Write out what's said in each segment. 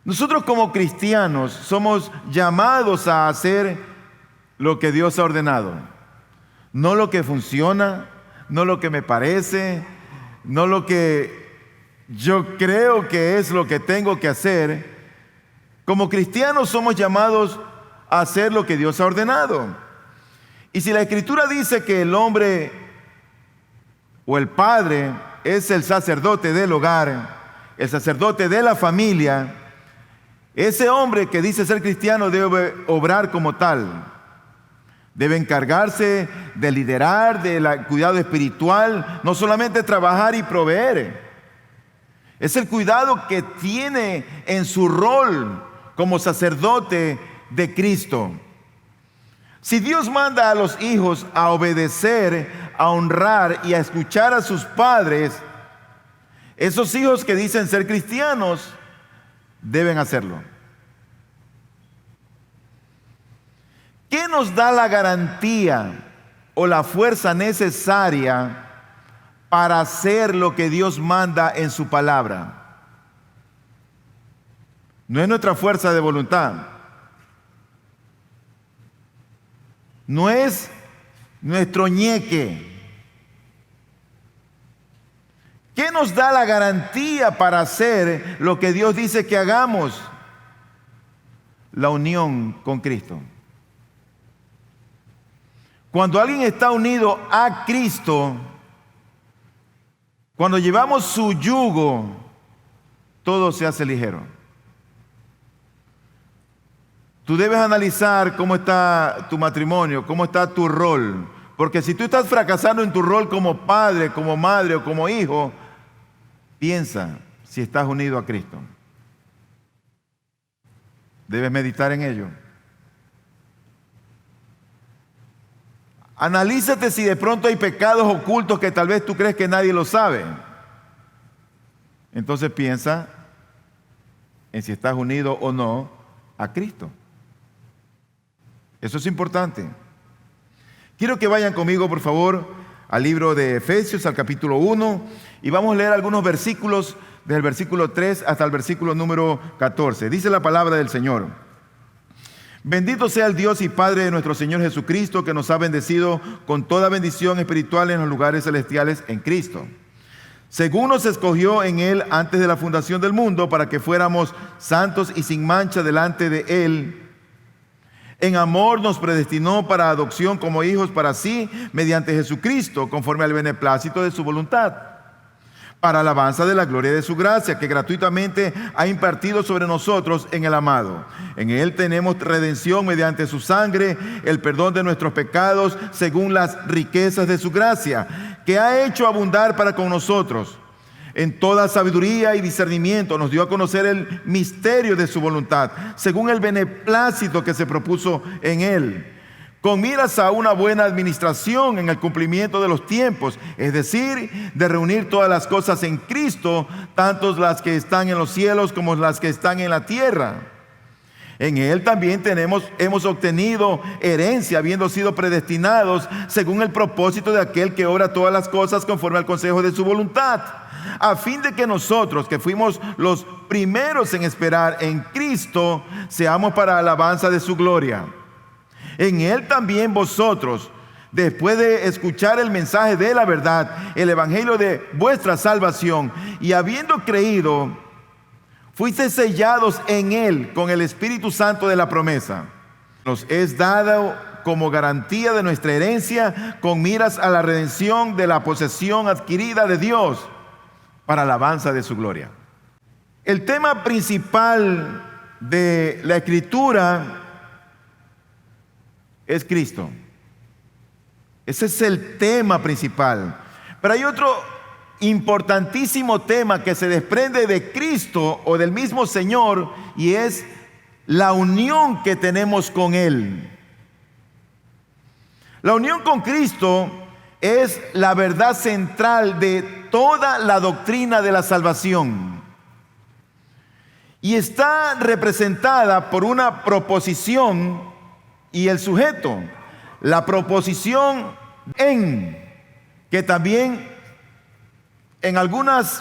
Nosotros como cristianos somos llamados a hacer lo que Dios ha ordenado. No lo que funciona, no lo que me parece, no lo que yo creo que es lo que tengo que hacer. Como cristianos somos llamados a hacer lo que Dios ha ordenado. Y si la Escritura dice que el hombre o el padre es el sacerdote del hogar, el sacerdote de la familia, ese hombre que dice ser cristiano debe obrar como tal. Debe encargarse de liderar, del cuidado espiritual, no solamente trabajar y proveer. Es el cuidado que tiene en su rol como sacerdote de Cristo. Si Dios manda a los hijos a obedecer, a honrar y a escuchar a sus padres, esos hijos que dicen ser cristianos deben hacerlo. ¿Qué nos da la garantía o la fuerza necesaria para hacer lo que Dios manda en su palabra? No es nuestra fuerza de voluntad. No es nuestro ñeque. ¿Qué nos da la garantía para hacer lo que Dios dice que hagamos? La unión con Cristo. Cuando alguien está unido a Cristo, cuando llevamos su yugo, todo se hace ligero. Tú debes analizar cómo está tu matrimonio, cómo está tu rol. Porque si tú estás fracasando en tu rol como padre, como madre o como hijo, piensa si estás unido a Cristo. Debes meditar en ello. Analízate si de pronto hay pecados ocultos que tal vez tú crees que nadie lo sabe. Entonces piensa en si estás unido o no a Cristo. Eso es importante. Quiero que vayan conmigo, por favor, al libro de Efesios, al capítulo 1, y vamos a leer algunos versículos, desde el versículo 3 hasta el versículo número 14. Dice la palabra del Señor: Bendito sea el Dios y Padre de nuestro Señor Jesucristo, que nos ha bendecido con toda bendición espiritual en los lugares celestiales en Cristo, según nos escogió en Él antes de la fundación del mundo, para que fuéramos santos y sin mancha delante de Él. En amor nos predestinó para adopción como hijos para sí, mediante Jesucristo, conforme al beneplácito de su voluntad, para alabanza de la gloria de su gracia, que gratuitamente ha impartido sobre nosotros en el amado. En Él tenemos redención mediante su sangre, el perdón de nuestros pecados, según las riquezas de su gracia, que ha hecho abundar para con nosotros. En toda sabiduría y discernimiento nos dio a conocer el misterio de su voluntad, según el beneplácito que se propuso en Él, con miras a una buena administración en el cumplimiento de los tiempos, es decir, de reunir todas las cosas en Cristo, tanto las que están en los cielos como las que están en la tierra. En Él también hemos obtenido herencia, habiendo sido predestinados según el propósito de aquel que obra todas las cosas conforme al consejo de su voluntad, a fin de que nosotros, que fuimos los primeros en esperar en Cristo, seamos para alabanza de su gloria. En Él también vosotros, después de escuchar el mensaje de la verdad, el evangelio de vuestra salvación, y habiendo creído, fuisteis sellados en Él con el Espíritu Santo de la promesa. Nos es dado como garantía de nuestra herencia, con miras a la redención de la posesión adquirida de Dios, para alabanza de su gloria. El tema principal de la Escritura es Cristo. Ese es el tema principal. Pero hay otro importantísimo tema que se desprende de Cristo o del mismo Señor, y es la unión que tenemos con Él. La unión con Cristo es la verdad central de toda la doctrina de la salvación, y está representada por una proposición y el sujeto. La proposición en, que también en algunos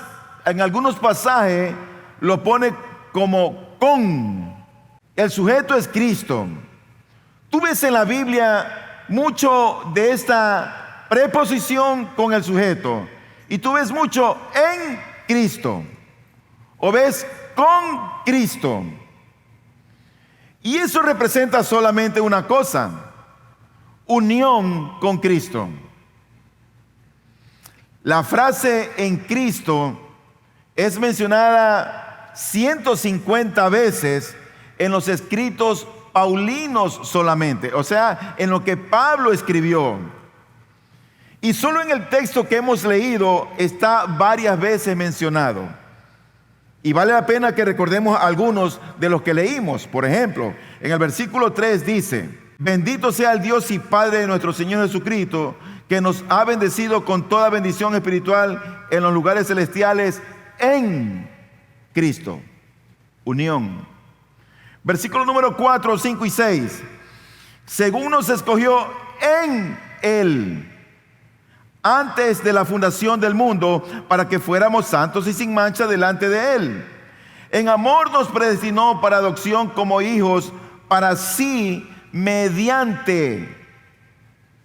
pasajes lo pone como con. El sujeto es Cristo. Tú ves en la Biblia mucho de esta preposición con el sujeto. Y tú ves mucho en Cristo. O ves con Cristo. Y eso representa solamente una cosa: unión con Cristo. La frase en Cristo es mencionada 150 veces en los escritos paulinos solamente, o sea, en lo que Pablo escribió. Y solo en el texto que hemos leído está varias veces mencionado. Y vale la pena que recordemos algunos de los que leímos. Por ejemplo, en el versículo 3 dice: bendito sea el Dios y Padre de nuestro Señor Jesucristo, que nos ha bendecido con toda bendición espiritual en los lugares celestiales en Cristo. Unión. Versículo número 4, 5 y 6. Según nos escogió en Él antes de la fundación del mundo, para que fuéramos santos y sin mancha delante de Él. En amor nos predestinó para adopción como hijos para sí, mediante.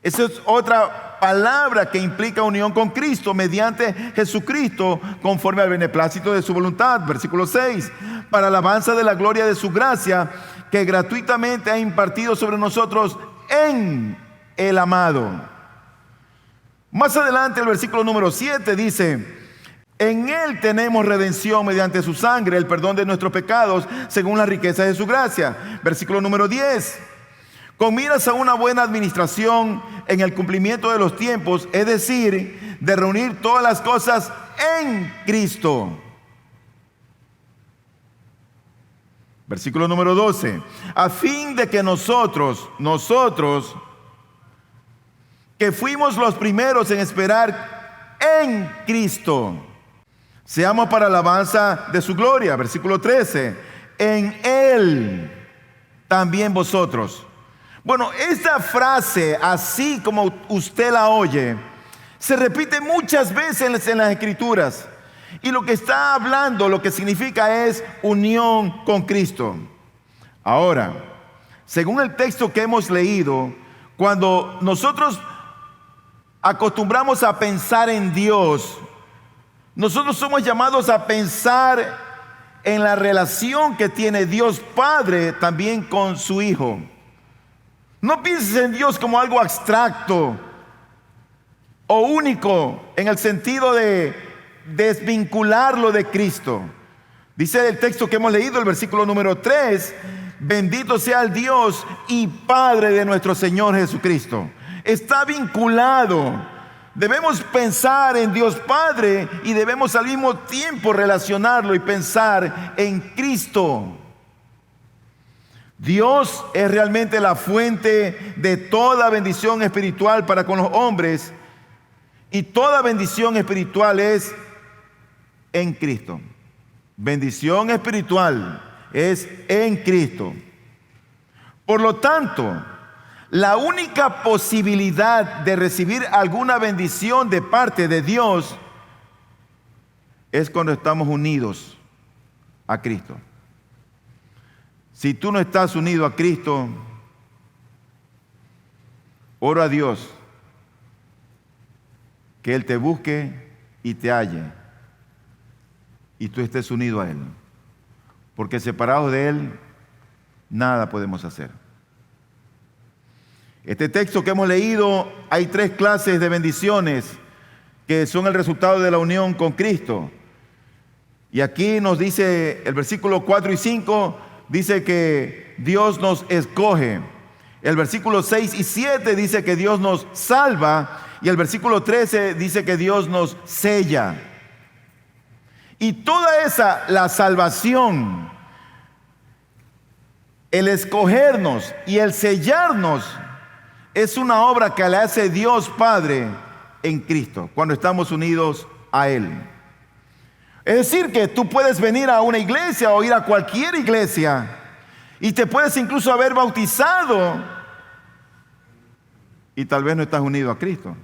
Esa es otra palabra que implica unión con Cristo, mediante Jesucristo, conforme al beneplácito de su voluntad. Versículo 6. Para alabanza de la gloria de su gracia, que gratuitamente ha impartido sobre nosotros en el amado. Más adelante el versículo número 7 dice: en Él tenemos redención mediante su sangre, el perdón de nuestros pecados, según la riqueza de su gracia. Versículo número 10. Con miras a una buena administración en el cumplimiento de los tiempos, es decir, de reunir todas las cosas en Cristo. Versículo número 12. A fin de que nosotros, que fuimos los primeros en esperar en Cristo, seamos para alabanza de su gloria. Versículo 13. En Él también vosotros. Bueno, esta frase, así como usted la oye, se repite muchas veces en las Escrituras. Y lo que está hablando, lo que significa es unión con Cristo. Ahora, según el texto que hemos leído, cuando nosotros acostumbramos a pensar en Dios, nosotros somos llamados a pensar en la relación que tiene Dios Padre también con su Hijo. No pienses en Dios como algo abstracto o único en el sentido de desvincularlo de Cristo. Dice el texto que hemos leído, el versículo número 3: bendito sea el Dios y Padre de nuestro Señor Jesucristo. Está vinculado. Debemos pensar en Dios Padre y debemos al mismo tiempo relacionarlo y pensar en Cristo. Dios es realmente la fuente de toda bendición espiritual para con los hombres, y toda bendición espiritual es en Cristo. Bendición espiritual es en Cristo. Por lo tanto, la única posibilidad de recibir alguna bendición de parte de Dios es cuando estamos unidos a Cristo. Si tú no estás unido a Cristo, oro a Dios que Él te busque y te halle y tú estés unido a Él, porque separados de Él nada podemos hacer. Este texto que hemos leído, hay 3 clases de bendiciones que son el resultado de la unión con Cristo. Y aquí nos dice el versículo 4 y 5, dice que Dios nos escoge. El versículo 6 y 7 dice que Dios nos salva. Y el versículo 13 dice que Dios nos sella. Y toda esa, la salvación, el escogernos y el sellarnos, es una obra que le hace Dios Padre en Cristo, cuando estamos unidos a Él. Es decir, que tú puedes venir a una iglesia o ir a cualquier iglesia y te puedes incluso haber bautizado y tal vez no estás unido a Cristo.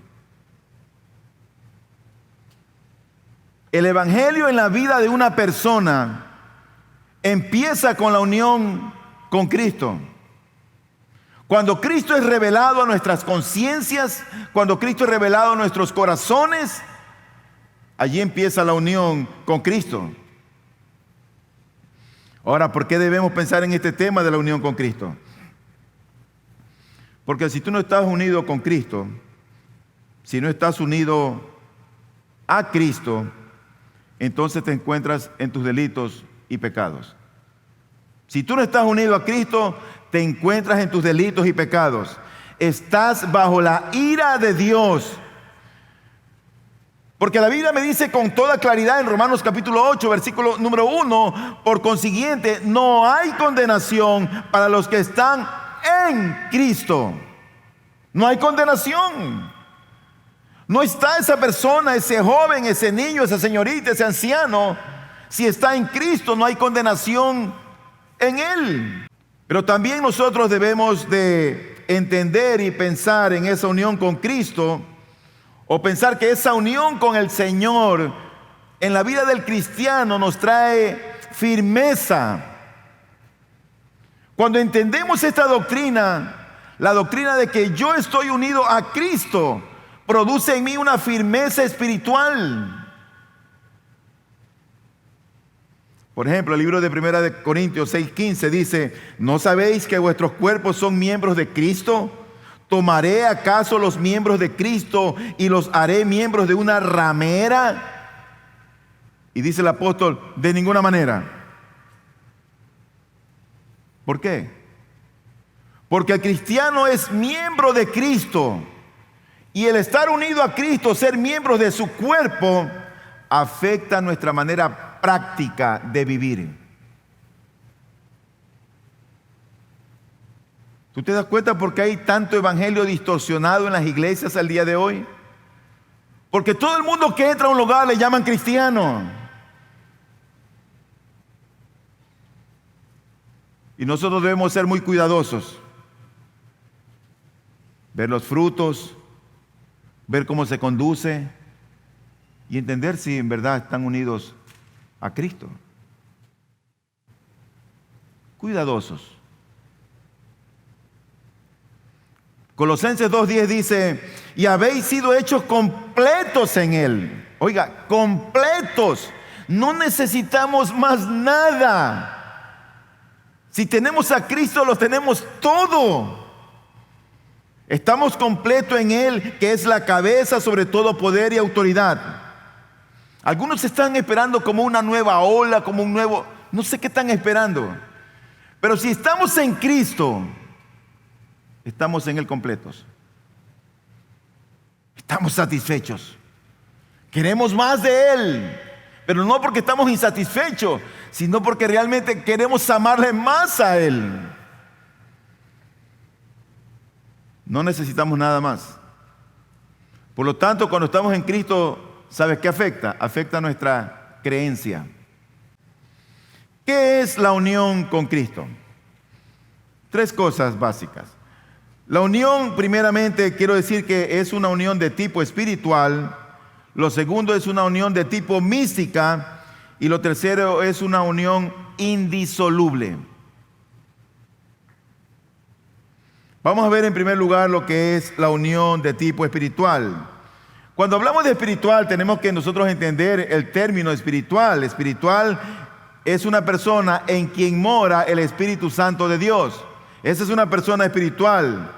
El evangelio en la vida de una persona empieza con la unión con Cristo. Cuando Cristo es revelado a nuestras conciencias, cuando Cristo es revelado a nuestros corazones, allí empieza la unión con Cristo. Ahora, ¿por qué debemos pensar en este tema de la unión con Cristo? Porque si tú no estás unido con Cristo, si no estás unido a Cristo, entonces te encuentras en tus delitos y pecados. Si tú no estás unido a Cristo, te encuentras en tus delitos y pecados. Estás bajo la ira de Dios. Porque la Biblia me dice con toda claridad en Romanos capítulo 8, versículo número 1, por consiguiente, no hay condenación para los que están en Cristo. No hay condenación. No está esa persona, ese joven, ese niño, esa señorita, ese anciano. Si está en Cristo, no hay condenación en él. Pero también nosotros debemos de entender y pensar en esa unión con Cristo, o pensar que esa unión con el Señor en la vida del cristiano nos trae firmeza. Cuando entendemos esta doctrina, la doctrina de que yo estoy unido a Cristo, produce en mí una firmeza espiritual. Por ejemplo, el libro de 1 de Corintios 6:15 dice: ¿no sabéis que vuestros cuerpos son miembros de Cristo? ¿Tomaré acaso los miembros de Cristo y los haré miembros de una ramera? Y dice el apóstol: de ninguna manera. ¿Por qué? Porque el cristiano es miembro de Cristo, y el estar unido a Cristo, ser miembros de su cuerpo, afecta nuestra manera práctica de vivir. ¿Tú te das cuenta por qué hay tanto evangelio distorsionado en las iglesias al día de hoy? Porque todo el mundo que entra a un lugar le llaman cristiano. Y nosotros debemos ser muy cuidadosos. Ver los frutos, ver cómo se conduce y entender si en verdad están unidos a Cristo. Cuidadosos. Colosenses 2:10 dice: y habéis sido hechos completos en Él. Oiga, completos. No necesitamos más nada. Si tenemos a Cristo, lo tenemos todo. Estamos completos en Él, que es la cabeza sobre todo poder y autoridad. Algunos están esperando como una nueva ola, como un nuevo... No sé qué están esperando. Pero si estamos en Cristo, estamos en Él completos. Estamos satisfechos. Queremos más de Él. Pero no porque estamos insatisfechos, sino porque realmente queremos amarle más a Él. No necesitamos nada más. Por lo tanto, cuando estamos en Cristo, ¿sabes qué afecta? Afecta nuestra creencia. ¿Qué es la unión con Cristo? 3 cosas básicas. La unión, primeramente, quiero decir que es una unión de tipo espiritual. Lo segundo es una unión de tipo mística. Y lo tercero es una unión indisoluble. Vamos a ver en primer lugar lo que es la unión de tipo espiritual. Cuando hablamos de espiritual, tenemos que nosotros entender el término espiritual. Espiritual es una persona en quien mora el Espíritu Santo de Dios. Esa es una persona espiritual.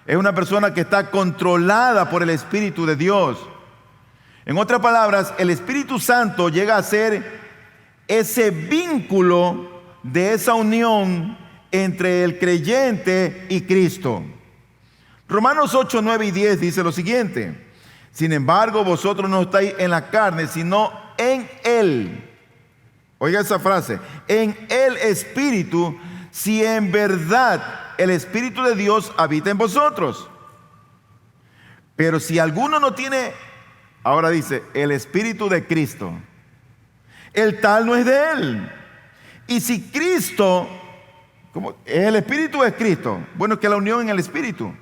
Es una persona que está controlada por el Espíritu de Dios. En otras palabras, el Espíritu Santo llega a ser ese vínculo de esa unión entre el creyente y Cristo. Romanos 8, 9 y 10 dice lo siguiente: sin embargo, vosotros no estáis en la carne, sino en Él. Oiga esa frase: en el Espíritu, si en verdad el Espíritu de Dios habita en vosotros. Pero si alguno no tiene, ahora dice, el Espíritu de Cristo, el tal no es de Él. Y si Cristo, como el Espíritu es Cristo, bueno, que la unión en el Espíritu.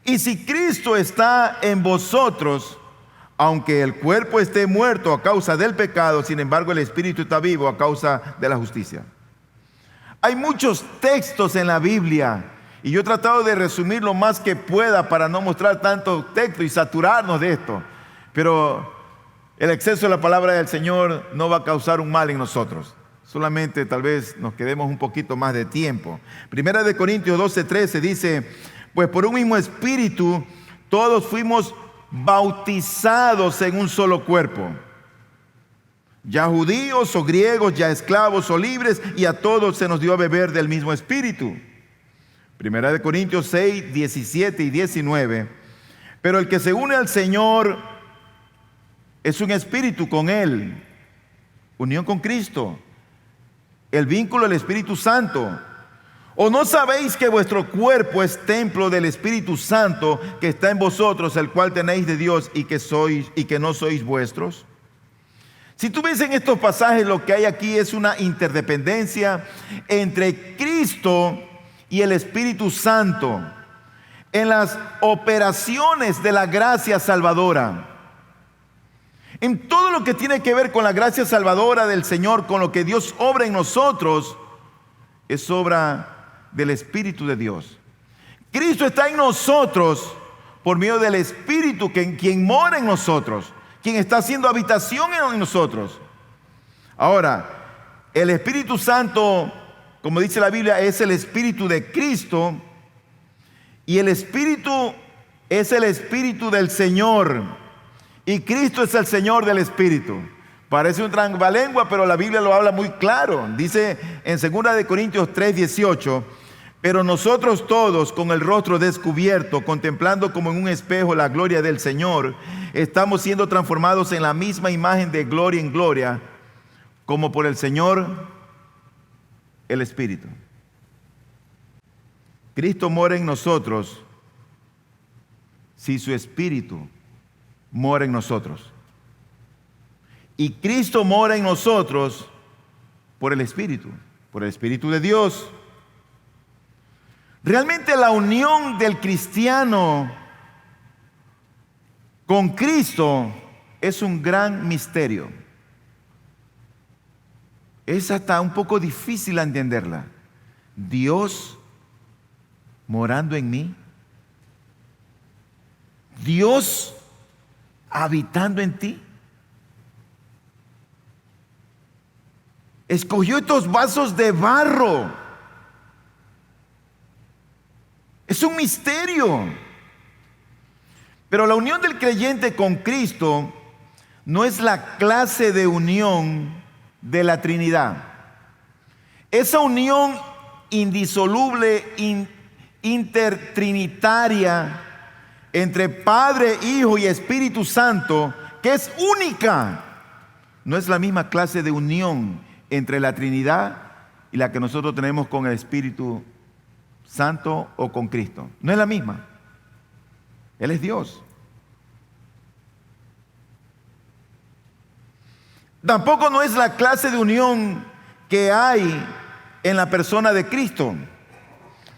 Y si Cristo está en vosotros, aunque el cuerpo esté muerto a causa del pecado, sin embargo el Espíritu está vivo a causa de la justicia. Hay muchos textos en la Biblia y yo he tratado de resumir lo más que pueda para no mostrar tanto texto y saturarnos de esto. Pero el exceso de la palabra del Señor no va a causar un mal en nosotros. Solamente tal vez nos quedemos un poquito más de tiempo. Primera de Corintios 12:13 dice: pues por un mismo espíritu todos fuimos bautizados en un solo cuerpo, ya judíos o griegos, ya esclavos o libres, y a todos se nos dio a beber del mismo espíritu. Primera de Corintios 6, 17 y 19. Pero el que se une al Señor es un espíritu con Él, unión con Cristo, el vínculo del Espíritu Santo. ¿O no sabéis que vuestro cuerpo es templo del Espíritu Santo que está en vosotros, el cual tenéis de Dios y que no sois vuestros? Si tú ves en estos pasajes, lo que hay aquí es una interdependencia entre Cristo y el Espíritu Santo en las operaciones de la gracia salvadora. En todo lo que tiene que ver con la gracia salvadora del Señor, con lo que Dios obra en nosotros, es obra del Espíritu de Dios. Cristo está en nosotros por medio del Espíritu, quien mora en nosotros, quien está haciendo habitación en nosotros. Ahora, el Espíritu Santo, como dice la Biblia, es el Espíritu de Cristo, y el Espíritu es el Espíritu del Señor, y Cristo es el Señor del Espíritu. Parece un trabalengua, pero la Biblia lo habla muy claro. Dice en 2 de Corintios 3:18: pero nosotros todos, con el rostro descubierto, contemplando como en un espejo la gloria del Señor, estamos siendo transformados en la misma imagen de gloria en gloria, como por el Señor, el Espíritu. Cristo mora en nosotros si su Espíritu mora en nosotros. Y Cristo mora en nosotros por el Espíritu de Dios. Realmente la unión del cristiano con Cristo es un gran misterio. Es hasta un poco difícil entenderla. Dios morando en mí, Dios habitando en ti. Escogió estos vasos de barro. Es un misterio. Pero la unión del creyente con Cristo no es la clase de unión de la Trinidad. Esa unión indisoluble, intertrinitaria entre Padre, Hijo y Espíritu Santo, que es única, no es la misma clase de unión entre la Trinidad y la que nosotros tenemos con el Espíritu Santo o con Cristo. No es la misma. Él es Dios. Tampoco no es la clase de unión que hay en la persona de Cristo.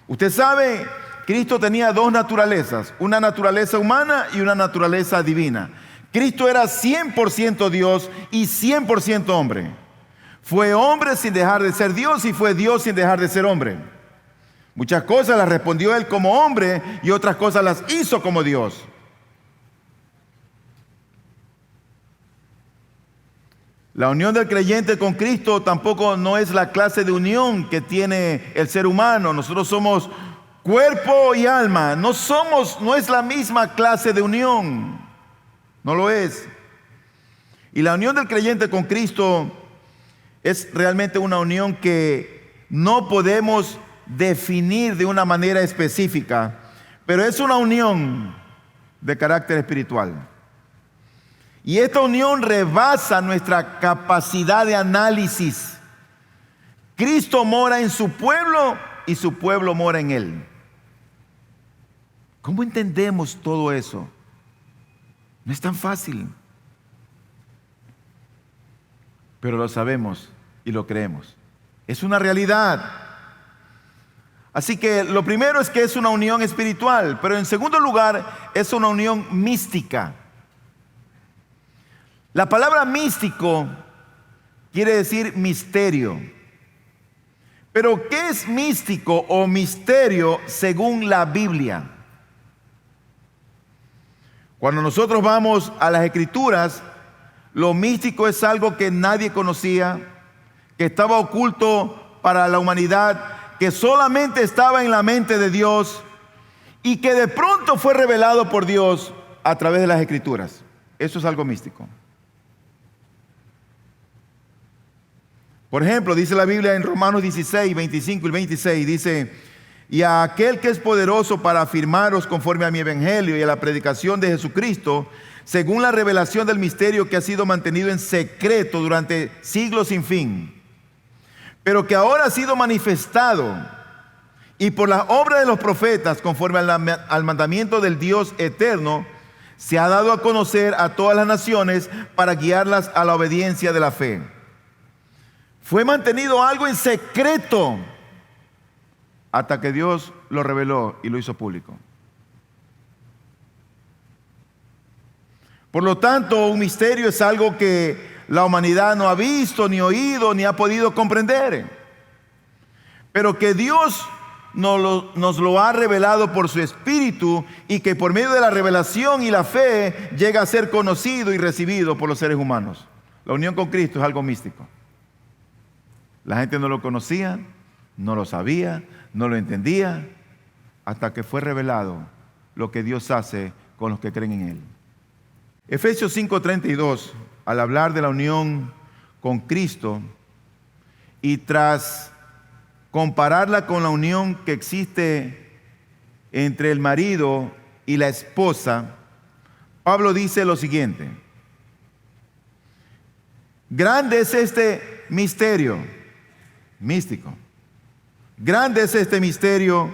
Usted sabe, Cristo tenía dos naturalezas, una naturaleza humana y una naturaleza divina. Cristo era 100% Dios y 100% hombre. Fue hombre sin dejar de ser Dios y fue Dios sin dejar de ser hombre. Muchas cosas las respondió Él como hombre y otras cosas las hizo como Dios. La unión del creyente con Cristo tampoco no es la clase de unión que tiene el ser humano. Nosotros somos cuerpo y alma. No es la misma clase de unión. No lo es. Y la unión del creyente con Cristo es realmente una unión que no podemos definir de una manera específica, pero es una unión de carácter espiritual. Y esta unión rebasa nuestra capacidad de análisis. Cristo mora en su pueblo y su pueblo mora en Él. ¿Cómo entendemos todo eso? No es tan fácil, pero lo sabemos y lo creemos. Es una realidad. Así que lo primero es que es una unión espiritual, pero en segundo lugar es una unión mística. La palabra místico quiere decir misterio, Pero ¿qué es místico o misterio según la Biblia? Cuando nosotros vamos a las Escrituras, lo místico es algo que nadie conocía, que estaba oculto para la humanidad, que solamente estaba en la mente de Dios y que de pronto fue revelado por Dios a través de las Escrituras. Eso es algo místico. Por ejemplo, dice la Biblia en Romanos 16, 25 y 26, dice: y a aquel que es poderoso para afirmaros conforme a mi evangelio y a la predicación de Jesucristo, según la revelación del misterio que ha sido mantenido en secreto durante siglos sin fin, pero que ahora ha sido manifestado, y por las obras de los profetas, conforme al mandamiento del Dios eterno, se ha dado a conocer a todas las naciones para guiarlas a la obediencia de la fe. Fue mantenido algo en secreto hasta que Dios lo reveló y lo hizo público. Por lo tanto, un misterio es algo que la humanidad no ha visto, ni oído, ni ha podido comprender, pero que Dios nos lo ha revelado por su Espíritu, y que por medio de la revelación y la fe llega a ser conocido y recibido por los seres humanos. La unión con Cristo es algo místico. La gente no lo conocía, no lo sabía, no lo entendía, hasta que fue revelado lo que Dios hace con los que creen en Él. Efesios 5:32, al hablar de la unión con Cristo y tras compararla con la unión que existe entre el marido y la esposa, Pablo dice lo siguiente: grande es este misterio, místico. Grande es este misterio,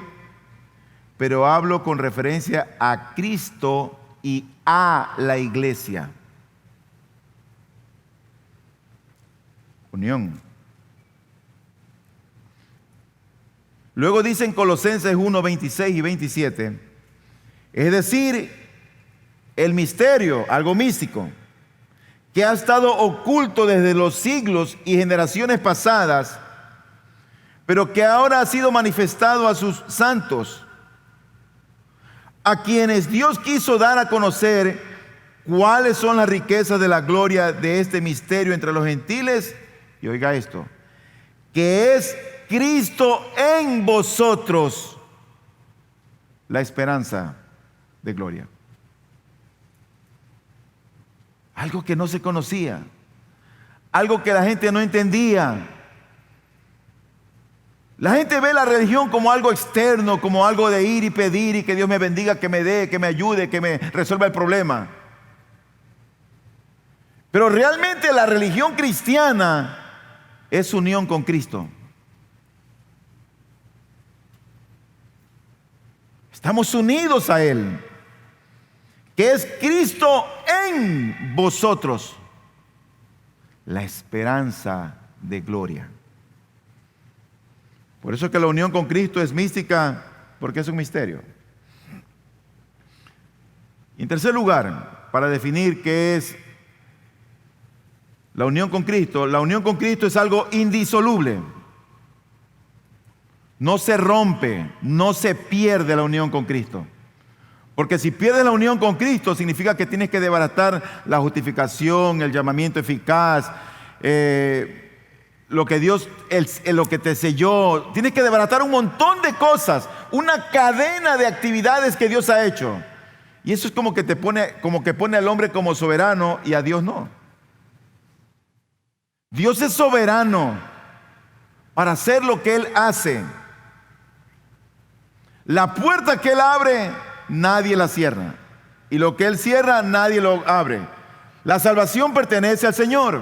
pero hablo con referencia a Cristo y a la iglesia. Unión. Luego dice en Colosenses 1, 26 y 27, es decir, el misterio, algo místico, que ha estado oculto desde los siglos y generaciones pasadas, pero que ahora ha sido manifestado a sus santos, a quienes Dios quiso dar a conocer cuáles son las riquezas de la gloria de este misterio entre los gentiles. Y oiga esto, que es Cristo en vosotros, la esperanza de gloria. Algo que no se conocía, algo que la gente no entendía. La gente ve la religión como algo externo, como algo de ir y pedir y que Dios me bendiga, que me dé, que me ayude, que me resuelva el problema. Pero realmente la religión cristiana es unión con Cristo. Estamos unidos a Él, que es Cristo en vosotros, la esperanza de gloria. Por eso es que la unión con Cristo es mística, porque es un misterio. Y en tercer lugar, para definir qué es la unión con Cristo es algo indisoluble. No se rompe, no se pierde la unión con Cristo. Porque si pierdes la unión con Cristo, significa que tienes que desbaratar la justificación, el llamamiento eficaz, lo que Dios, lo que te selló. Tienes que desbaratar un montón de cosas, una cadena de actividades que Dios ha hecho. Y eso es como que pone al hombre como soberano y a Dios no. Dios es soberano para hacer lo que Él hace. La puerta que Él abre, nadie la cierra. Y lo que Él cierra, nadie lo abre. La salvación pertenece al Señor.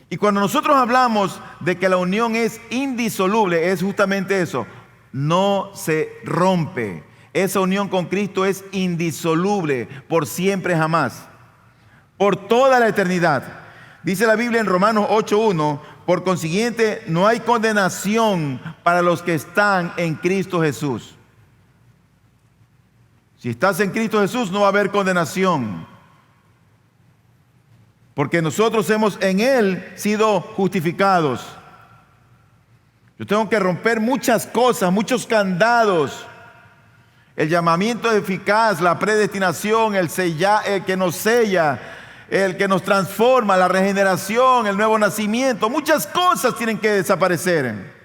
Y cuando nosotros hablamos de que la unión es indisoluble, es justamente eso. No se rompe. Esa unión con Cristo es indisoluble por siempre jamás. Por toda la eternidad. Dice la Biblia en Romanos 8:1, por consiguiente no hay condenación para los que están en Cristo Jesús. Si estás en Cristo Jesús no va a haber condenación. Porque nosotros hemos en Él sido justificados. Yo tengo que romper muchas cosas, muchos candados. El llamamiento eficaz, la predestinación, el que nos sella, el que nos transforma, la regeneración, el nuevo nacimiento. Muchas cosas tienen que desaparecer.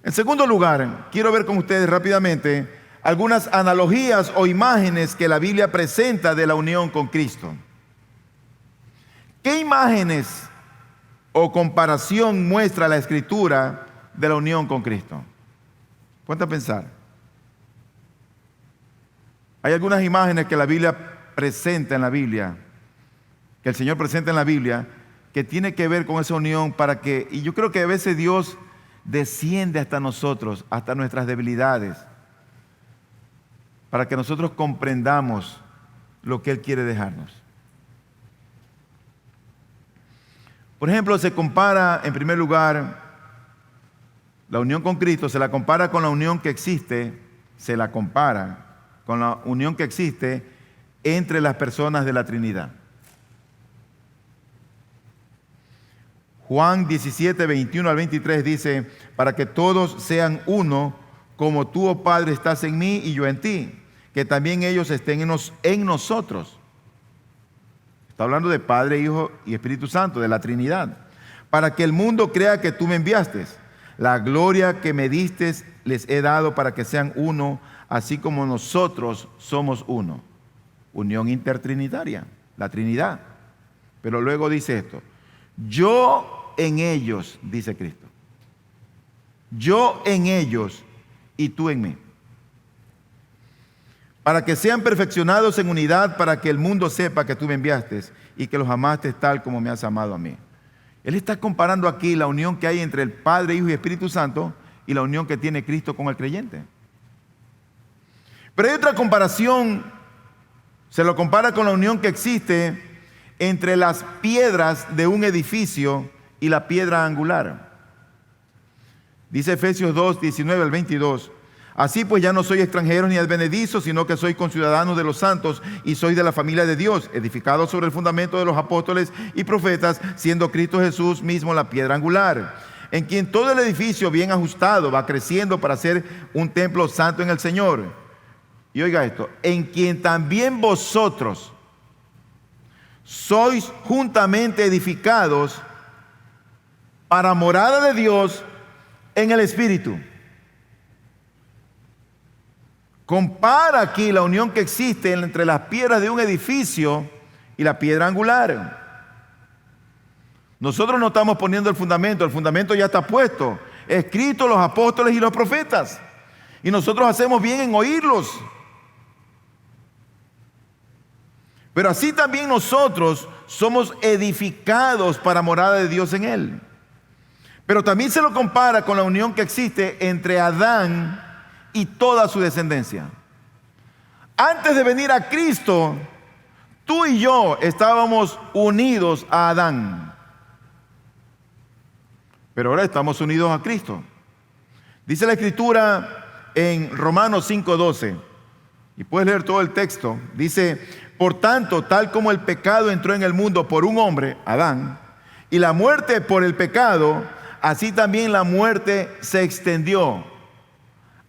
En segundo lugar, quiero ver con ustedes rápidamente algunas analogías o imágenes que la Biblia presenta de la unión con Cristo. ¿Qué imágenes o comparación muestra la Escritura de la unión con Cristo? Ponte a pensar. Hay algunas imágenes que la Biblia presenta en la Biblia, que el Señor presenta en la Biblia, que tiene que ver con esa unión y yo creo que a veces Dios desciende hasta nosotros, hasta nuestras debilidades, para que nosotros comprendamos lo que Él quiere dejarnos. Por ejemplo, se compara, en primer lugar, la unión con Cristo, se la compara con la unión que existe entre las personas de la Trinidad. Juan 17, 21 al 23 dice, para que todos sean uno, como tú, oh Padre, estás en mí y yo en ti, que también ellos estén en nosotros. Está hablando de Padre, Hijo y Espíritu Santo, de la Trinidad. Para que el mundo crea que tú me enviaste. La gloria que me diste les he dado para que sean uno, así como nosotros somos uno. Unión intertrinitaria, la Trinidad. Pero luego dice esto, yo en ellos, dice Cristo. Yo en ellos y tú en mí. Para que sean perfeccionados en unidad, para que el mundo sepa que tú me enviaste y que los amaste tal como me has amado a mí. Él está comparando aquí la unión que hay entre el Padre, Hijo y Espíritu Santo y la unión que tiene Cristo con el creyente. Pero hay otra comparación, se lo compara con la unión que existe entre las piedras de un edificio y la piedra angular. Dice Efesios 2, 19 al 22. Así pues ya no soy extranjero ni advenedizo, sino que soy conciudadano de los santos y soy de la familia de Dios, edificado sobre el fundamento de los apóstoles y profetas, siendo Cristo Jesús mismo la piedra angular, en quien todo el edificio bien ajustado va creciendo para ser un templo santo en el Señor. Y oiga esto, en quien también vosotros sois juntamente edificados para morada de Dios en el Espíritu. Compara aquí la unión que existe entre las piedras de un edificio y la piedra angular. Nosotros no estamos poniendo el fundamento ya está puesto, escrito los apóstoles y los profetas. Y nosotros hacemos bien en oírlos. Pero así también nosotros somos edificados para morada de Dios en Él. Pero también se lo compara con la unión que existe entre Adán y toda su descendencia. Antes de venir a Cristo, tú y yo estábamos unidos a Adán. Pero ahora estamos unidos a Cristo. Dice la Escritura en Romanos 5:12, y puedes leer todo el texto. Dice, por tanto, tal como el pecado entró en el mundo por un hombre, Adán, y la muerte por el pecado, así también la muerte se extendió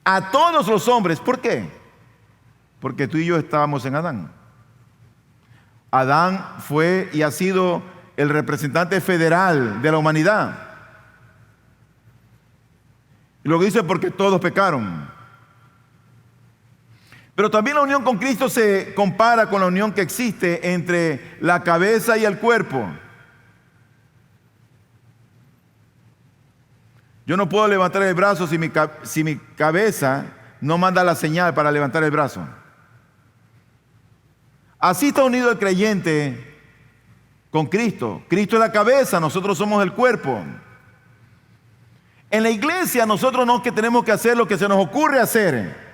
a todos los hombres. ¿Por qué? Porque tú y yo estábamos en Adán. Adán fue y ha sido el representante federal de la humanidad. Y luego dice, porque todos pecaron. Pero también la unión con Cristo se compara con la unión que existe entre la cabeza y el cuerpo. Yo no puedo levantar el brazo si mi cabeza no manda la señal para levantar el brazo. Así está unido el creyente con Cristo. Cristo es la cabeza, nosotros somos el cuerpo. En la iglesia nosotros no que tenemos que hacer lo que se nos ocurre hacer.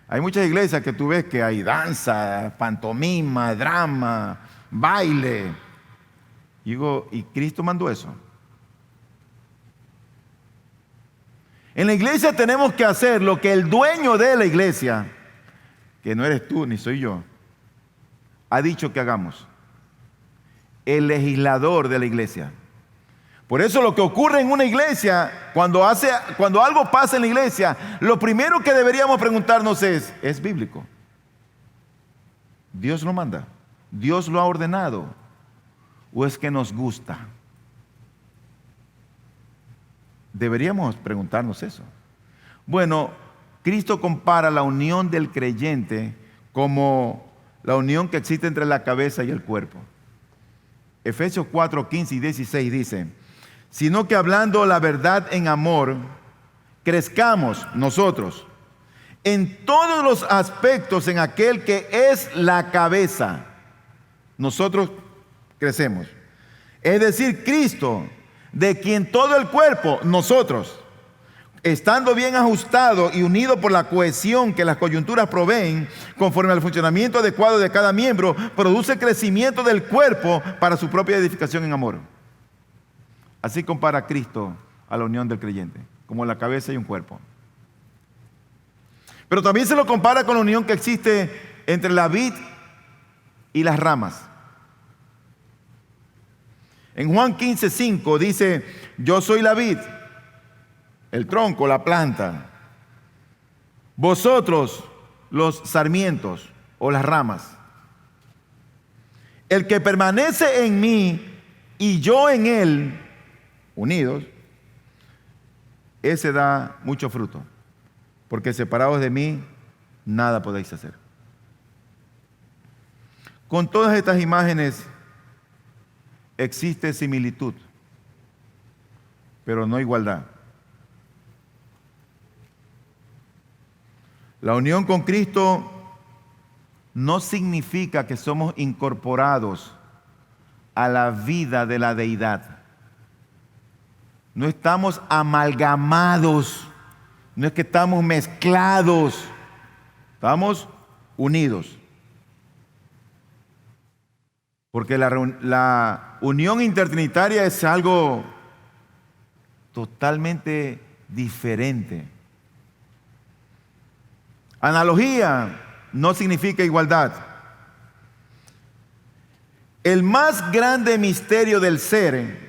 Hay muchas iglesias que tú ves que hay danza, pantomima, drama, baile. Digo, ¿y Cristo mandó eso? En la iglesia tenemos que hacer lo que el dueño de la iglesia, que no eres tú ni soy yo, ha dicho que hagamos. El legislador de la iglesia. Por eso lo que ocurre en una iglesia, cuando algo pasa en la iglesia, lo primero que deberíamos preguntarnos ¿es bíblico? ¿Dios lo manda? ¿Dios lo ha ordenado? ¿O es que nos gusta? Deberíamos preguntarnos eso. Bueno, Cristo compara la unión del creyente como la unión que existe entre la cabeza y el cuerpo. Efesios 4, 15 y 16 dice: sino que hablando la verdad en amor, crezcamos nosotros en todos los aspectos en aquel que es la cabeza. Nosotros crecemos. Es decir, Cristo, de quien todo el cuerpo, nosotros, estando bien ajustado y unido por la cohesión que las coyunturas proveen, conforme al funcionamiento adecuado de cada miembro, produce crecimiento del cuerpo para su propia edificación en amor. Así compara Cristo a la unión del creyente, como la cabeza y un cuerpo. Pero también se lo compara con la unión que existe entre la vid y las ramas. En Juan 15:5 dice: yo soy la vid, el tronco, la planta. Vosotros los sarmientos o las ramas. El que permanece en mí y yo en él, unidos, ese da mucho fruto. Porque separados de mí, nada podéis hacer. Con todas estas imágenes existe similitud, pero no igualdad. La unión con Cristo no significa que somos incorporados a la vida de la deidad. No estamos amalgamados, no es que estamos mezclados, estamos unidos. Porque la unión intertrinitaria es algo totalmente diferente. Analogía no significa igualdad. El más grande misterio del ser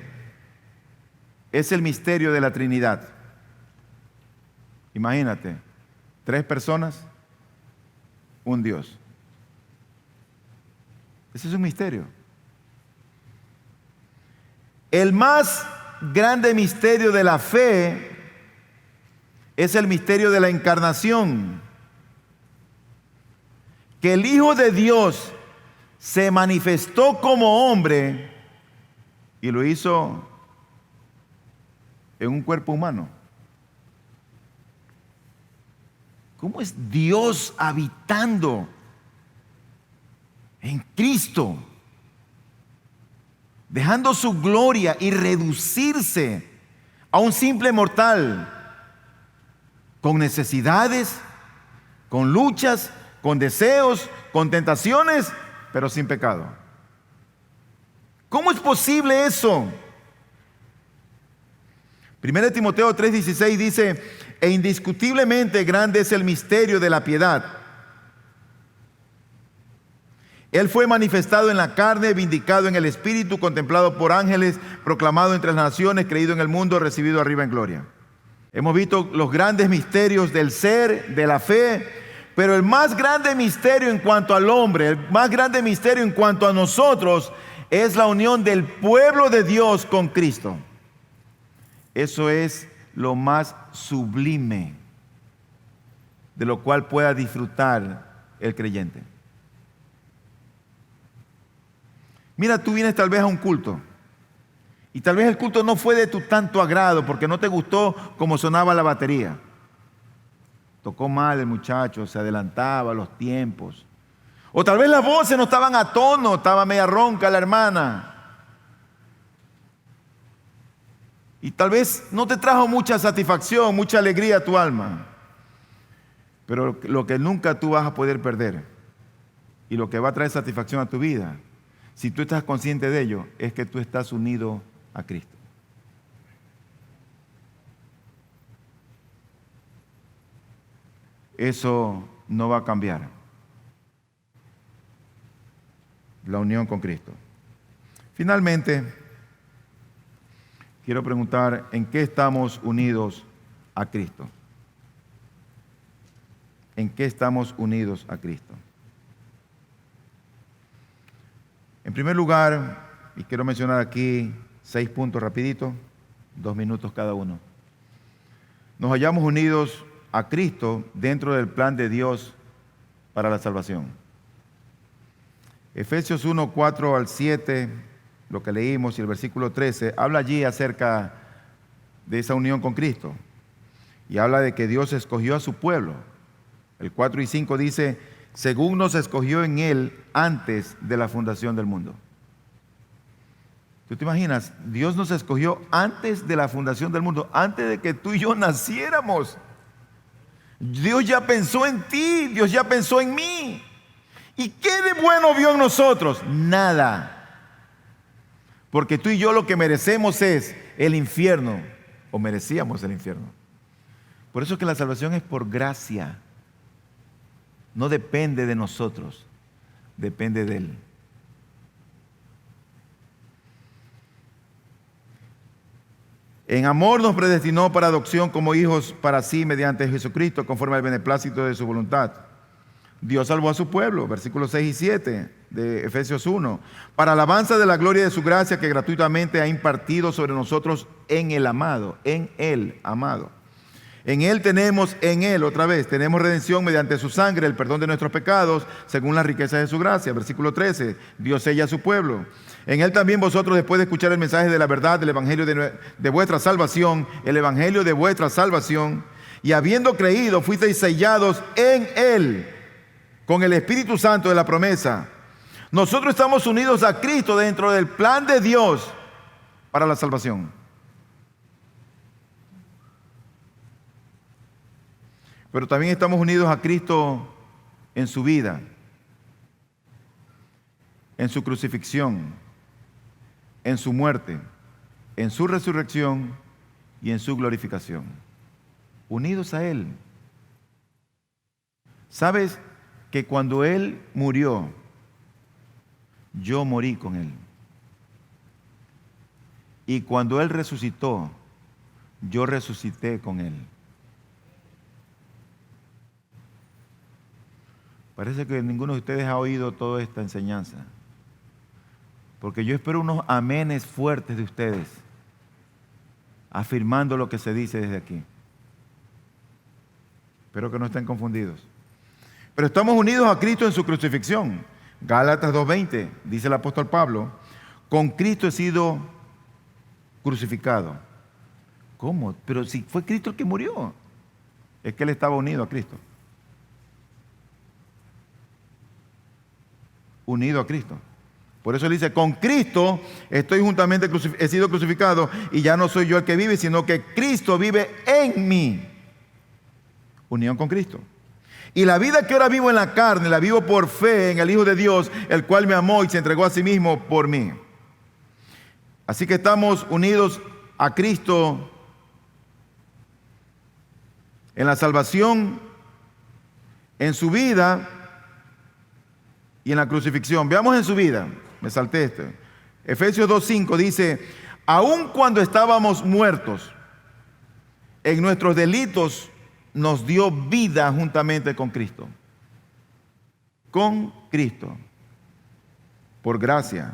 es el misterio de la Trinidad. Imagínate, 3 personas, un Dios. Ese es un misterio. El más grande misterio de la fe es el misterio de la encarnación. Que el Hijo de Dios se manifestó como hombre y lo hizo en un cuerpo humano. ¿Cómo es Dios habitando en Cristo, dejando su gloria y reducirse a un simple mortal, con necesidades, con luchas, con deseos, con tentaciones, pero sin pecado? ¿Cómo es posible eso? 1 Timoteo 3:16 dice: e indiscutiblemente grande es el misterio de la piedad. Él fue manifestado en la carne, vindicado en el Espíritu, contemplado por ángeles, proclamado entre las naciones, creído en el mundo, recibido arriba en gloria. Hemos visto los grandes misterios del ser, de la fe, pero el más grande misterio en cuanto al hombre, el más grande misterio en cuanto a nosotros, es la unión del pueblo de Dios con Cristo. Eso es lo más sublime de lo cual pueda disfrutar el creyente. Mira, tú vienes tal vez a un culto y tal vez el culto no fue de tu tanto agrado porque no te gustó cómo sonaba la batería. Tocó mal el muchacho, se adelantaba los tiempos. O tal vez las voces no estaban a tono, estaba media ronca la hermana. Y tal vez no te trajo mucha satisfacción, mucha alegría a tu alma. Pero lo que nunca tú vas a poder perder y lo que va a traer satisfacción a tu vida, si tú estás consciente de ello, es que tú estás unido a Cristo. Eso no va a cambiar. La unión con Cristo. Finalmente, quiero preguntar, ¿en qué estamos unidos a Cristo? ¿En qué estamos unidos a Cristo? En primer lugar, y quiero mencionar aquí 6 puntos rapidito, 2 minutos cada uno. Nos hallamos unidos a Cristo dentro del plan de Dios para la salvación. Efesios 1, 4 al 7, lo que leímos, y el versículo 13, habla allí acerca de esa unión con Cristo. Y habla de que Dios escogió a su pueblo. El 4 y 5 dice, según nos escogió en Él antes de la fundación del mundo. ¿Tú te imaginas? Dios nos escogió antes de la fundación del mundo, antes de que tú y yo naciéramos. Dios ya pensó en ti, Dios ya pensó en mí. ¿Y qué de bueno vio en nosotros? Nada. Porque tú y yo lo que merecemos es el infierno, o merecíamos el infierno. Por eso es que la salvación es por gracia. No depende de nosotros, depende de Él. En amor nos predestinó para adopción como hijos para sí mediante Jesucristo, conforme al beneplácito de su voluntad. Dios salvó a su pueblo, versículos 6 y 7 de Efesios 1, para alabanza de la gloria de su gracia que gratuitamente ha impartido sobre nosotros en el amado, en el amado. En Él tenemos, otra vez, tenemos redención mediante su sangre, el perdón de nuestros pecados, según la riqueza de su gracia. Versículo 13, Dios sella a su pueblo. En Él también vosotros, después de escuchar el mensaje de la verdad, del evangelio de vuestra salvación, el evangelio de vuestra salvación, y habiendo creído, fuisteis sellados en Él, con el Espíritu Santo de la promesa. Nosotros estamos unidos a Cristo dentro del plan de Dios para la salvación. Pero también estamos unidos a Cristo en su vida, en su crucifixión, en su muerte, en su resurrección y en su glorificación. Unidos a Él. ¿Sabes que cuando Él murió, yo morí con Él? Y cuando Él resucitó, yo resucité con Él. Parece que ninguno de ustedes ha oído toda esta enseñanza. Porque yo espero unos amenes fuertes de ustedes, afirmando lo que se dice desde aquí. Espero que no estén confundidos. Pero estamos unidos a Cristo en su crucifixión. Gálatas 2:20, dice el apóstol Pablo, con Cristo he sido crucificado. ¿Cómo? Pero si fue Cristo el que murió. Es que Él estaba unido a Cristo. Unido a Cristo. Por eso Él dice, con Cristo estoy juntamente he sido crucificado y ya no soy yo el que vive, sino que Cristo vive en mí. Unión con Cristo. Y la vida que ahora vivo en la carne, la vivo por fe en el Hijo de Dios, el cual me amó y se entregó a sí mismo por mí. Así que estamos unidos a Cristo en la salvación, en su vida y en la crucifixión. Veamos en su vida. Me salté este. Efesios 2:5 dice, aun cuando estábamos muertos en nuestros delitos, nos dio vida juntamente con Cristo. Con Cristo. Por gracia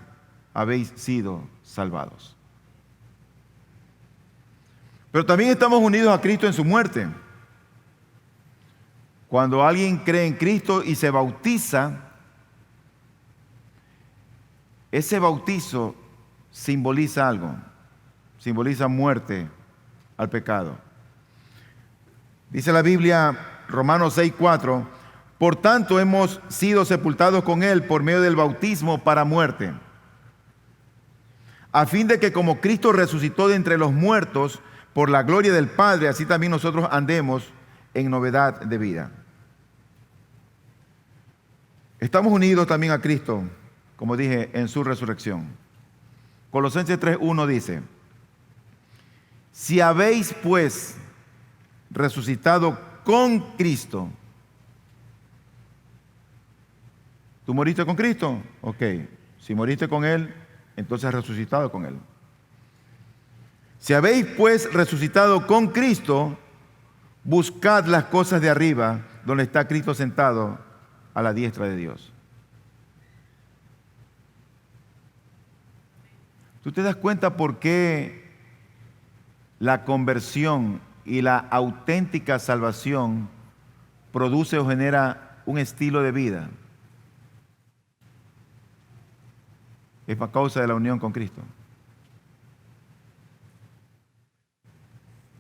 habéis sido salvados. Pero también estamos unidos a Cristo en su muerte. Cuando alguien cree en Cristo y se bautiza, ese bautizo simboliza algo, simboliza muerte al pecado. Dice la Biblia, Romanos 6:4, por tanto hemos sido sepultados con Él por medio del bautismo para muerte, a fin de que como Cristo resucitó de entre los muertos por la gloria del Padre, así también nosotros andemos en novedad de vida. Estamos unidos también a Cristo, como dije, en su resurrección. Colosenses 3:1 dice, si habéis pues resucitado con Cristo. ¿Tú moriste con Cristo? Ok. Si moriste con Él, entonces has resucitado con Él. Si habéis pues resucitado con Cristo, buscad las cosas de arriba, donde está Cristo sentado a la diestra de Dios. ¿Tú te das cuenta por qué la conversión y la auténtica salvación produce o genera un estilo de vida? Es a causa de la unión con Cristo.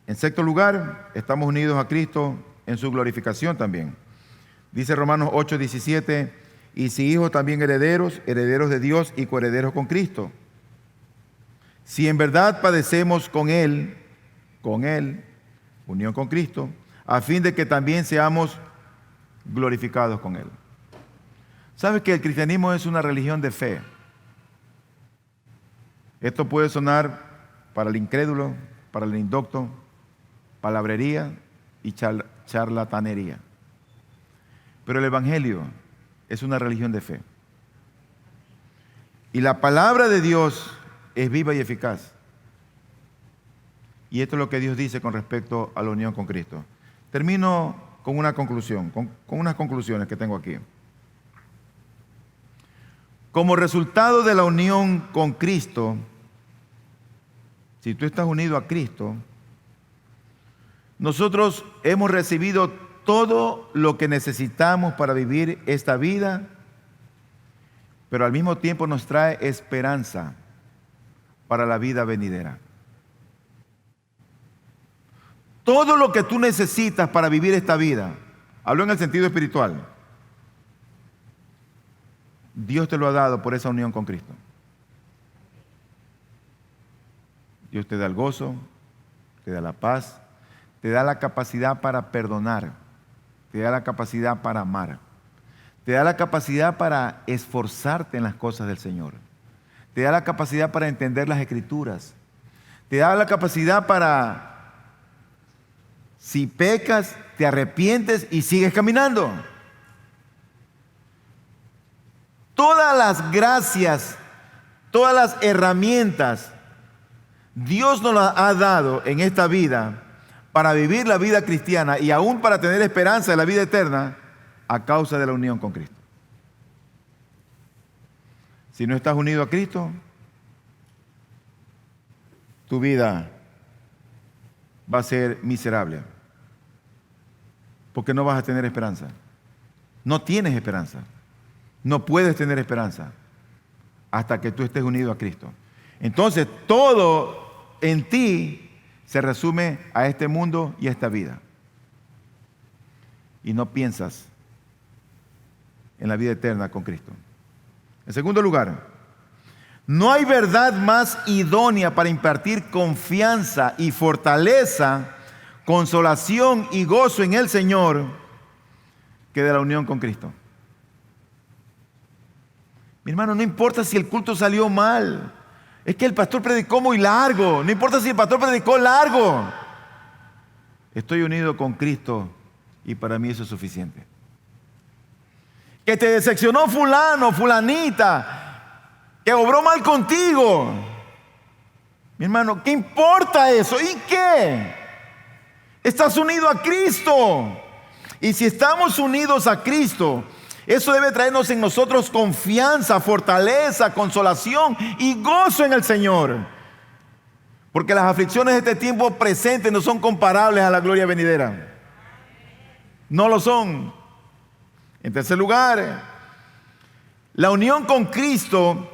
En sexto lugar, estamos unidos a Cristo en su glorificación también. Dice Romanos 8:17, y si hijos también herederos, herederos de Dios y coherederos con Cristo. Si en verdad padecemos con Él, unión con Cristo, a fin de que también seamos glorificados con Él. ¿Sabes que el cristianismo es una religión de fe? Esto puede sonar para el incrédulo, para el indocto, palabrería y charlatanería. Pero el Evangelio es una religión de fe. Y la palabra de Dios es viva y eficaz. Y esto es lo que Dios dice con respecto a la unión con Cristo. Termino con una conclusión, con unas conclusiones que tengo aquí. Como resultado de la unión con Cristo, si tú estás unido a Cristo, nosotros hemos recibido todo lo que necesitamos para vivir esta vida, pero al mismo tiempo nos trae esperanza para la vida venidera. Todo lo que tú necesitas para vivir esta vida, hablo en el sentido espiritual, Dios te lo ha dado por esa unión con Cristo. Dios te da el gozo, te da la paz, te da la capacidad para perdonar, te da la capacidad para amar, te da la capacidad para esforzarte en las cosas del Señor, te da la capacidad para entender las Escrituras, te da la capacidad para, si pecas, te arrepientes y sigues caminando. Todas las gracias, todas las herramientas, Dios nos las ha dado en esta vida para vivir la vida cristiana y aún para tener esperanza de la vida eterna a causa de la unión con Cristo. Si no estás unido a Cristo, tu vida va a ser miserable, porque no vas a tener esperanza. No tienes esperanza. No puedes tener esperanza hasta que tú estés unido a Cristo. Entonces, todo en ti se resume a este mundo y a esta vida. Y no piensas en la vida eterna con Cristo. En segundo lugar, no hay verdad más idónea para impartir confianza y fortaleza, consolación y gozo en el Señor que de la unión con Cristo. Mi hermano, no importa si el culto salió mal. Es que el pastor predicó muy largo. No importa si el pastor predicó largo. Estoy unido con Cristo y para mí eso es suficiente. Que te decepcionó fulano, fulanita, que obró mal contigo. Mi hermano, ¿qué importa eso? ¿Y qué? Estás unido a Cristo. Y si estamos unidos a Cristo, eso debe traernos en nosotros confianza, fortaleza, consolación y gozo en el Señor. Porque las aflicciones de este tiempo presente no son comparables a la gloria venidera. No lo son. En tercer lugar, la unión con Cristo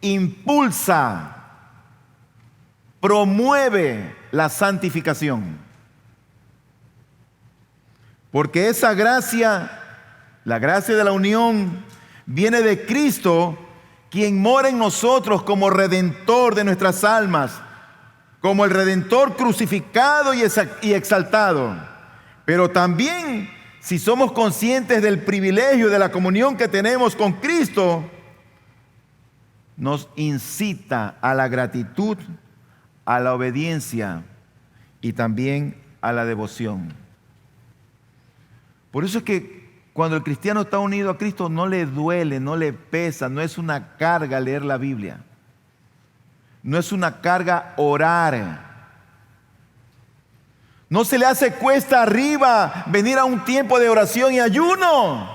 impulsa, promueve la santificación. Porque esa gracia, la gracia de la unión, viene de Cristo, quien mora en nosotros como redentor de nuestras almas, como el redentor crucificado y exaltado. Pero también, si somos conscientes del privilegio de la comunión que tenemos con Cristo, nos incita a la gratitud, a la obediencia y también a la devoción. Por eso es que cuando el cristiano está unido a Cristo no le duele, no le pesa, no es una carga leer la Biblia. No es una carga orar. No se le hace cuesta arriba venir a un tiempo de oración y ayuno.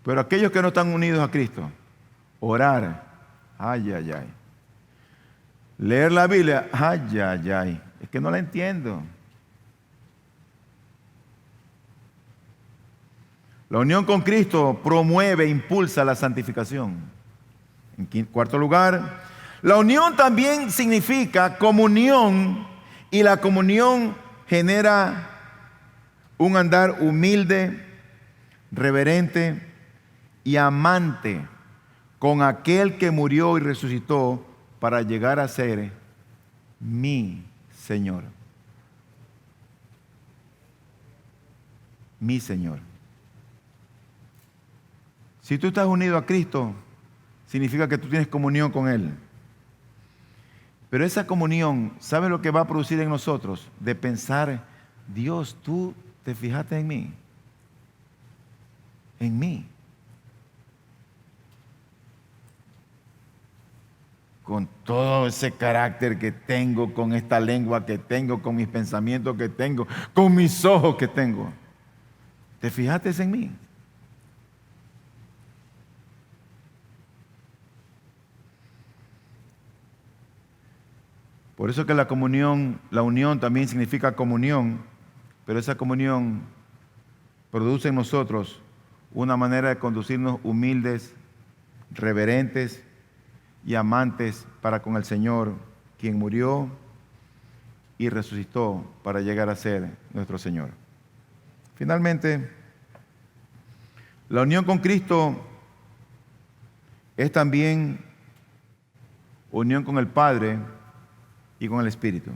Pero aquellos que no están unidos a Cristo, orar, ay, ay, ay. Leer la Biblia, ay, ay, ay. Es que no la entiendo. La unión con Cristo promueve e impulsa la santificación. En cuarto lugar, la unión también significa comunión, y la comunión genera un andar humilde, reverente y amante con aquel que murió y resucitó para llegar a ser mi Señor. Mi Señor. Si tú estás unido a Cristo, significa que tú tienes comunión con Él. Pero esa comunión, ¿sabes lo que va a producir en nosotros? De pensar, Dios, tú te fijaste en mí. En mí. Con todo ese carácter que tengo, con esta lengua que tengo, con mis pensamientos que tengo, con mis ojos que tengo. ¿Te fijaste en mí? Por eso que la comunión, la unión también significa comunión, pero esa comunión produce en nosotros una manera de conducirnos humildes, reverentes y amantes para con el Señor, quien murió y resucitó para llegar a ser nuestro Señor. Finalmente, la unión con Cristo es también unión con el Padre y con el Espíritu.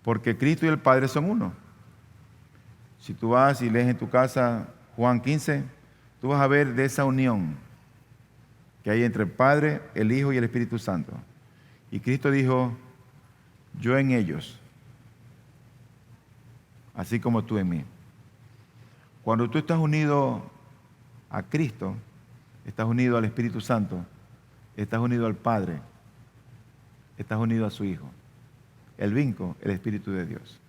Porque Cristo y el Padre son uno. Si tú vas y lees en tu casa Juan 15, tú vas a ver de esa unión que hay entre el Padre, el Hijo y el Espíritu Santo. Y Cristo dijo, yo en ellos, así como tú en mí. Cuando tú estás unido a Cristo, estás unido al Espíritu Santo, estás unido al Padre, estás unido a su Hijo. El vínculo, el Espíritu de Dios.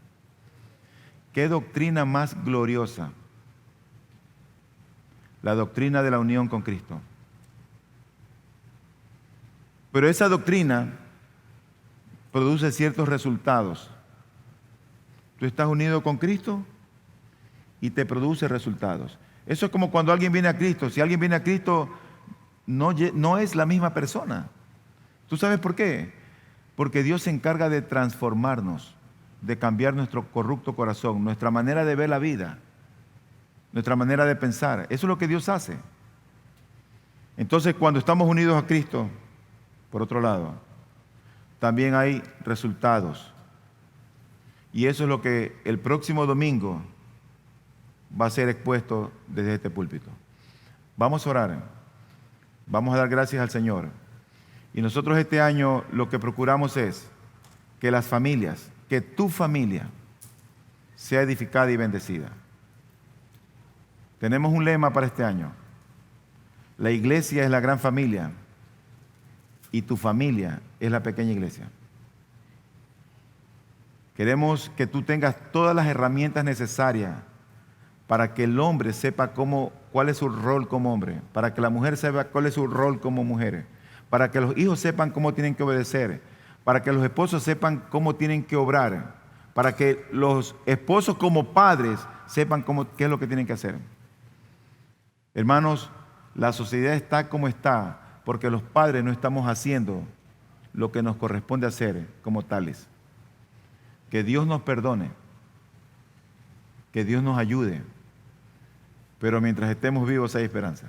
¿Qué doctrina más gloriosa? La doctrina de la unión con Cristo. Pero esa doctrina produce ciertos resultados. Tú estás unido con Cristo y te produce resultados. Eso es como cuando alguien viene a Cristo. Si alguien viene a Cristo, no es la misma persona. ¿Tú sabes por qué? Porque Dios se encarga de transformarnos, de cambiar nuestro corrupto corazón, nuestra manera de ver la vida, nuestra manera de pensar. Eso es lo que Dios hace. Entonces, cuando estamos unidos a Cristo, por otro lado, también hay resultados. Y eso es lo que el próximo domingo va a ser expuesto desde este púlpito. Vamos a orar. Vamos a dar gracias al Señor. Y nosotros este año lo que procuramos es que las familias, que tu familia sea edificada y bendecida. Tenemos un lema para este año. La iglesia es la gran familia y tu familia es la pequeña iglesia. Queremos que tú tengas todas las herramientas necesarias para que el hombre sepa cuál es su rol como hombre, para que la mujer sepa cuál es su rol como mujer, para que los hijos sepan cómo tienen que obedecer, para que los esposos sepan cómo tienen que obrar, para que los esposos como padres sepan qué es lo que tienen que hacer. Hermanos, la sociedad está como está porque los padres no estamos haciendo lo que nos corresponde hacer como tales. Que Dios nos perdone, que Dios nos ayude, pero mientras estemos vivos hay esperanza.